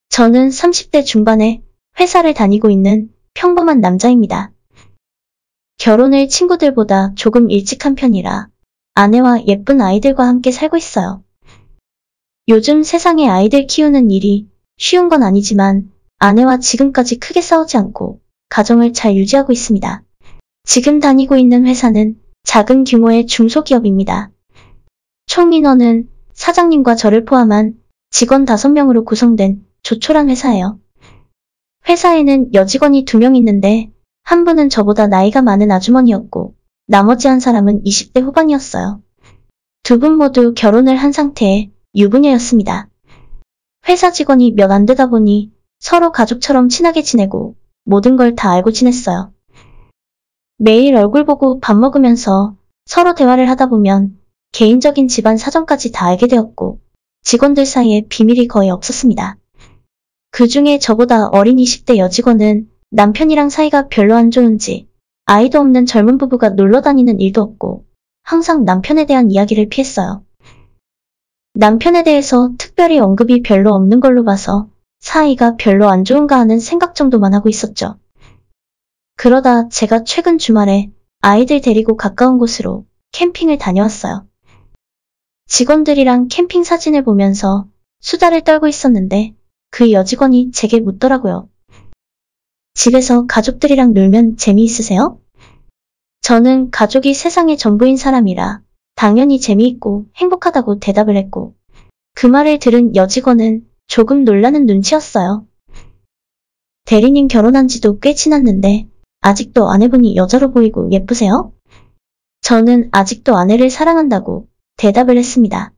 저는 30대 중반에 회사를 다니고 있는 평범한 남자입니다. 결혼을 친구들보다 조금 일찍 한 편이라 아내와 예쁜 아이들과 함께 살고 있어요. 요즘 세상에 아이들 키우는 일이 쉬운 건 아니지만 아내와 지금까지 크게 싸우지 않고 가정을 잘 유지하고 있습니다. 지금 다니고 있는 회사는 작은 규모의 중소기업입니다. 총 인원은 사장님과 저를 포함한 직원 5명으로 구성된 조촐한 회사예요. 회사에는 여직원이 2명 있는데 한 분은 저보다 나이가 많은 아주머니였고 나머지 한 사람은 20대 후반이었어요. 2분 모두 결혼을 한 상태의 유부녀였습니다. 회사 직원이 몇 안 되다 보니 서로 가족처럼 친하게 지내고 모든 걸 다 알고 지냈어요. 매일 얼굴 보고 밥 먹으면서 서로 대화를 하다 보면 개인적인 집안 사정까지 다 알게 되었고 직원들 사이에 비밀이 거의 없었습니다. 그 중에 저보다 어린 20대 여직원은 남편이랑 사이가 별로 안 좋은지 아이도 없는 젊은 부부가 놀러 다니는 일도 없고 항상 남편에 대한 이야기를 피했어요. 남편에 대해서 특별히 언급이 별로 없는 걸로 봐서 사이가 별로 안 좋은가 하는 생각 정도만 하고 있었죠. 그러다 제가 최근 주말에 아이들 데리고 가까운 곳으로 캠핑을 다녀왔어요. 직원들이랑 캠핑 사진을 보면서 수다를 떨고 있었는데 그 여직원이 제게 묻더라고요. 집에서 가족들이랑 놀면 재미있으세요? 저는 가족이 세상의 전부인 사람이라 당연히 재미있고 행복하다고 대답을 했고 그 말을 들은 여직원은 조금 놀라는 눈치였어요. 대리님 결혼한 지도 꽤 지났는데 아직도 아내분이 여자로 보이고 예쁘세요? 저는 아직도 아내를 사랑한다고 대답을 했습니다.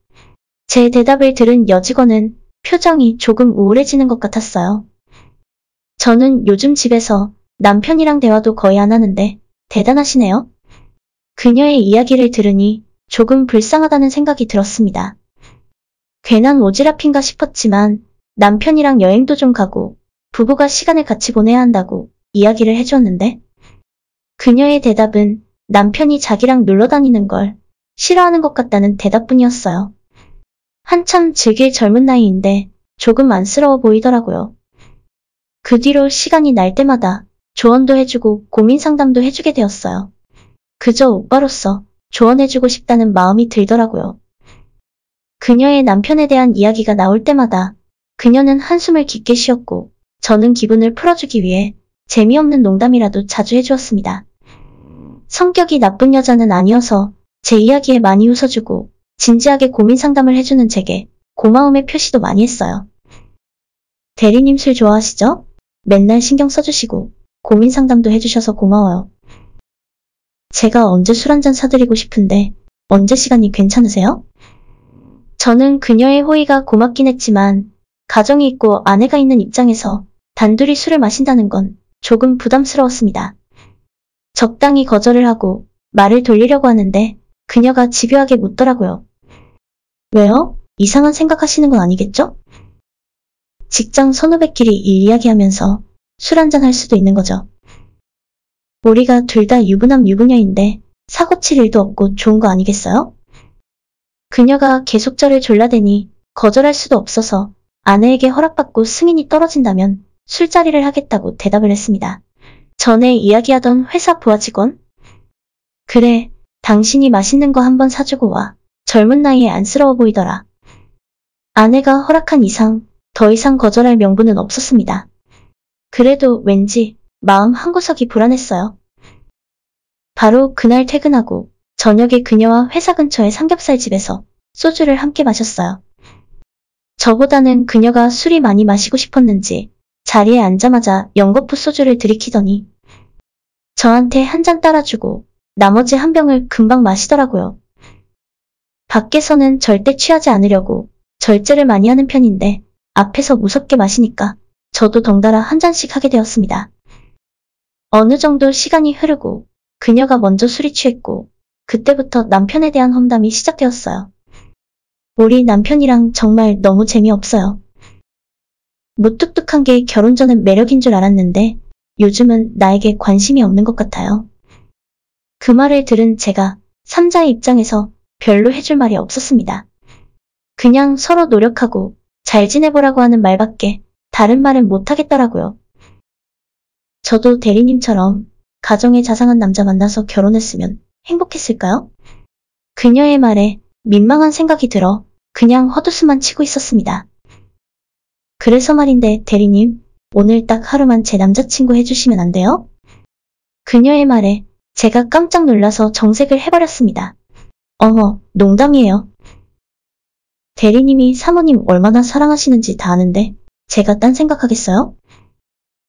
제 대답을 들은 여직원은 표정이 조금 우울해지는 것 같았어요. 저는 요즘 집에서 남편이랑 대화도 거의 안 하는데 대단하시네요. 그녀의 이야기를 들으니 조금 불쌍하다는 생각이 들었습니다. 괜한 오지랖인가 싶었지만 남편이랑 여행도 좀 가고 부부가 시간을 같이 보내야 한다고 이야기를 해주었는데 그녀의 대답은 남편이 자기랑 놀러 다니는 걸 싫어하는 것 같다는 대답뿐이었어요. 한참 즐길 젊은 나이인데 조금 안쓰러워 보이더라고요. 그 뒤로 시간이 날 때마다 조언도 해주고 고민 상담도 해주게 되었어요. 그저 오빠로서 조언해주고 싶다는 마음이 들더라고요. 그녀의 남편에 대한 이야기가 나올 때마다 그녀는 한숨을 깊게 쉬었고 저는 기분을 풀어주기 위해 재미없는 농담이라도 자주 해주었습니다. 성격이 나쁜 여자는 아니어서 제 이야기에 많이 웃어주고 진지하게 고민 상담을 해주는 제게 고마움의 표시도 많이 했어요. 대리님 술 좋아하시죠? 맨날 신경 써주시고 고민 상담도 해주셔서 고마워요. 제가 언제 술 한잔 사드리고 싶은데 언제 시간이 괜찮으세요? 저는 그녀의 호의가 고맙긴 했지만 가정이 있고 아내가 있는 입장에서 단둘이 술을 마신다는 건 조금 부담스러웠습니다. 적당히 거절을 하고 말을 돌리려고 하는데 그녀가 집요하게 묻더라고요. 왜요? 이상한 생각하시는 건 아니겠죠? 직장 선후배끼리 일 이야기하면서 술 한잔 할 수도 있는 거죠. 우리가 둘 다 유부남 유부녀인데 사고 칠 일도 없고 좋은 거 아니겠어요? 그녀가 계속 저를 졸라대니 거절할 수도 없어서 아내에게 허락받고 승인이 떨어진다면 술자리를 하겠다고 대답을 했습니다. 전에 이야기하던 회사 부하 직원? 그래, 당신이 맛있는 거 한번 사주고 와. 젊은 나이에 안쓰러워 보이더라. 아내가 허락한 이상 더 이상 거절할 명분은 없었습니다. 그래도 왠지 마음 한구석이 불안했어요. 바로 그날 퇴근하고 저녁에 그녀와 회사 근처의 삼겹살 집에서 소주를 함께 마셨어요. 저보다는 그녀가 술이 많이 마시고 싶었는지 자리에 앉자마자 연거푸 소주를 들이키더니 저한테 한 잔 따라주고 나머지 한 병을 금방 마시더라고요. 밖에서는 절대 취하지 않으려고 절제를 많이 하는 편인데 앞에서 무섭게 마시니까 저도 덩달아 한 잔씩 하게 되었습니다. 어느 정도 시간이 흐르고 그녀가 먼저 술이 취했고 그때부터 남편에 대한 험담이 시작되었어요. 우리 남편이랑 정말 너무 재미없어요. 무뚝뚝한 게 결혼 전엔 매력인 줄 알았는데 요즘은 나에게 관심이 없는 것 같아요. 그 말을 들은 제가 삼자의 입장에서 별로 해줄 말이 없었습니다. 그냥 서로 노력하고 잘 지내보라고 하는 말밖에 다른 말은 못하겠더라고요. 저도 대리님처럼 가정에 자상한 남자 만나서 결혼했으면 행복했을까요? 그녀의 말에 민망한 생각이 들어 그냥 헛웃음만 치고 있었습니다. 그래서 말인데 대리님, 오늘 딱 하루만 제 남자친구 해주시면 안 돼요? 그녀의 말에 제가 깜짝 놀라서 정색을 해버렸습니다. 어머, 농담이에요. 대리님이 사모님 얼마나 사랑하시는지 다 아는데 제가 딴 생각하겠어요?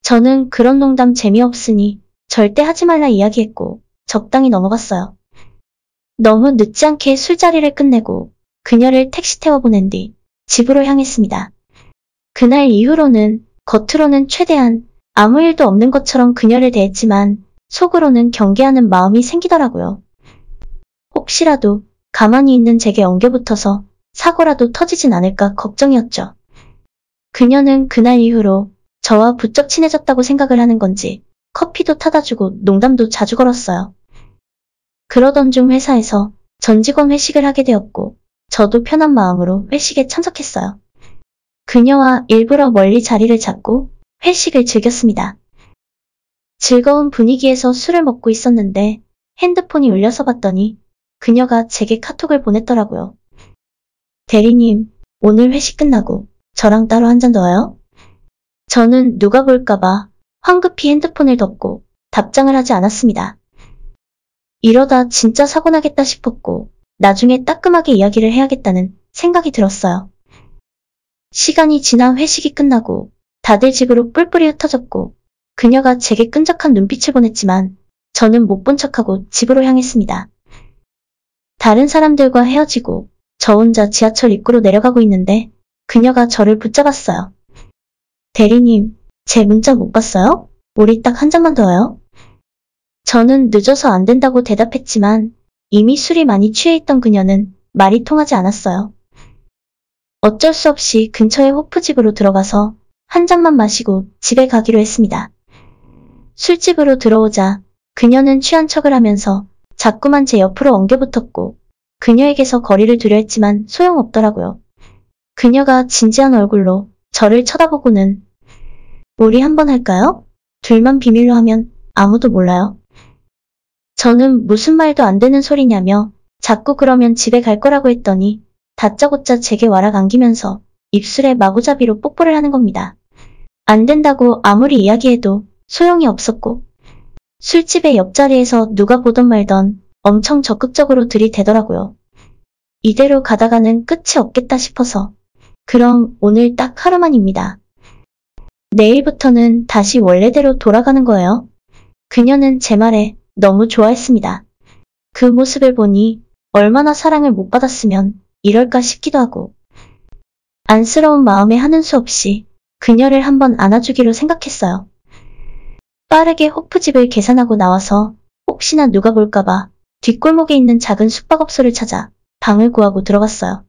저는 그런 농담 재미없으니 절대 하지 말라 이야기했고 적당히 넘어갔어요. 너무 늦지 않게 술자리를 끝내고 그녀를 택시 태워 보낸 뒤 집으로 향했습니다. 그날 이후로는 겉으로는 최대한 아무 일도 없는 것처럼 그녀를 대했지만 속으로는 경계하는 마음이 생기더라고요. 혹시라도 가만히 있는 제게 엉겨붙어서 사고라도 터지진 않을까 걱정이었죠. 그녀는 그날 이후로 저와 부쩍 친해졌다고 생각을 하는 건지 커피도 타다 주고 농담도 자주 걸었어요. 그러던 중 회사에서 전 직원 회식을 하게 되었고 저도 편한 마음으로 회식에 참석했어요. 그녀와 일부러 멀리 자리를 잡고 회식을 즐겼습니다. 즐거운 분위기에서 술을 먹고 있었는데 핸드폰이 울려서 봤더니 그녀가 제게 카톡을 보냈더라고요. 대리님, 오늘 회식 끝나고 저랑 따로 한 잔 더요? 저는 누가 볼까봐 황급히 핸드폰을 덮고 답장을 하지 않았습니다. 이러다 진짜 사고 나겠다 싶었고 나중에 따끔하게 이야기를 해야겠다는 생각이 들었어요. 시간이 지나 회식이 끝나고 다들 집으로 뿔뿔이 흩어졌고 그녀가 제게 끈적한 눈빛을 보냈지만 저는 못 본 척하고 집으로 향했습니다. 다른 사람들과 헤어지고 저 혼자 지하철 입구로 내려가고 있는데 그녀가 저를 붙잡았어요. 대리님, 제 문자 못 봤어요? 우리 딱 한 잔만 더요? 저는 늦어서 안 된다고 대답했지만 이미 술이 많이 취해 있던 그녀는 말이 통하지 않았어요. 어쩔 수 없이 근처의 호프집으로 들어가서 한 잔만 마시고 집에 가기로 했습니다. 술집으로 들어오자 그녀는 취한 척을 하면서 자꾸만 제 옆으로 엉겨붙었고 그녀에게서 거리를 두려 했지만 소용없더라고요. 그녀가 진지한 얼굴로 저를 쳐다보고는 우리 한번 할까요? 둘만 비밀로 하면 아무도 몰라요. 저는 무슨 말도 안 되는 소리냐며 자꾸 그러면 집에 갈 거라고 했더니 다짜고짜 제게 와락 안기면서 입술에 마구잡이로 뽀뽀를 하는 겁니다. 안 된다고 아무리 이야기해도 소용이 없었고 술집의 옆자리에서 누가 보던 말던 엄청 적극적으로 들이대더라고요. 이대로 가다가는 끝이 없겠다 싶어서 그럼 오늘 딱 하루만입니다. 내일부터는 다시 원래대로 돌아가는 거예요. 그녀는 제 말에 너무 좋아했습니다. 그 모습을 보니 얼마나 사랑을 못 받았으면 이럴까 싶기도 하고 안쓰러운 마음에 하는 수 없이 그녀를 한번 안아주기로 생각했어요. 빠르게 호프집을 계산하고 나와서 혹시나 누가 볼까봐 뒷골목에 있는 작은 숙박업소를 찾아 방을 구하고 들어갔어요.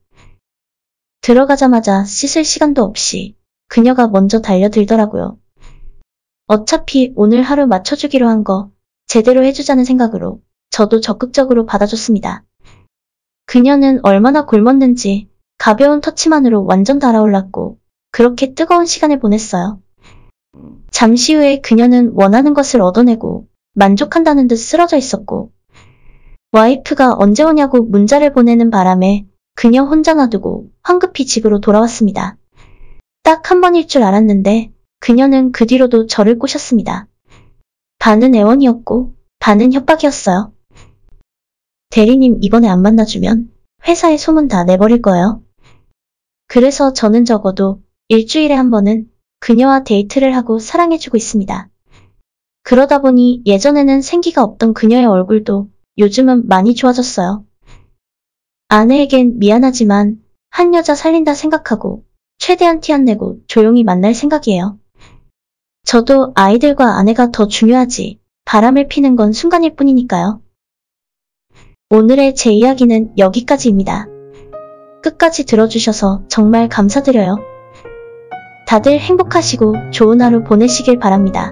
들어가자마자 씻을 시간도 없이 그녀가 먼저 달려들더라고요. 어차피 오늘 하루 맞춰주기로 한 거 제대로 해주자는 생각으로 저도 적극적으로 받아줬습니다. 그녀는 얼마나 굶었는지 가벼운 터치만으로 완전 달아올랐고 그렇게 뜨거운 시간을 보냈어요. 잠시 후에 그녀는 원하는 것을 얻어내고 만족한다는 듯 쓰러져 있었고 와이프가 언제 오냐고 문자를 보내는 바람에 그녀 혼자 놔두고 황급히 집으로 돌아왔습니다. 딱 한 번일 줄 알았는데 그녀는 그 뒤로도 저를 꼬셨습니다. 반은 애원이었고 반은 협박이었어요. 대리님 이번에 안 만나주면 회사에 소문 다 내버릴 거예요. 그래서 저는 적어도 일주일에 한 번은 그녀와 데이트를 하고 사랑해주고 있습니다. 그러다 보니 예전에는 생기가 없던 그녀의 얼굴도 요즘은 많이 좋아졌어요. 아내에겐 미안하지만 한 여자 살린다 생각하고 최대한 티 안 내고 조용히 만날 생각이에요. 저도 아이들과 아내가 더 중요하지 바람을 피는 건 순간일 뿐이니까요. 오늘의 제 이야기는 여기까지입니다. 끝까지 들어주셔서 정말 감사드려요. 다들 행복하시고 좋은 하루 보내시길 바랍니다.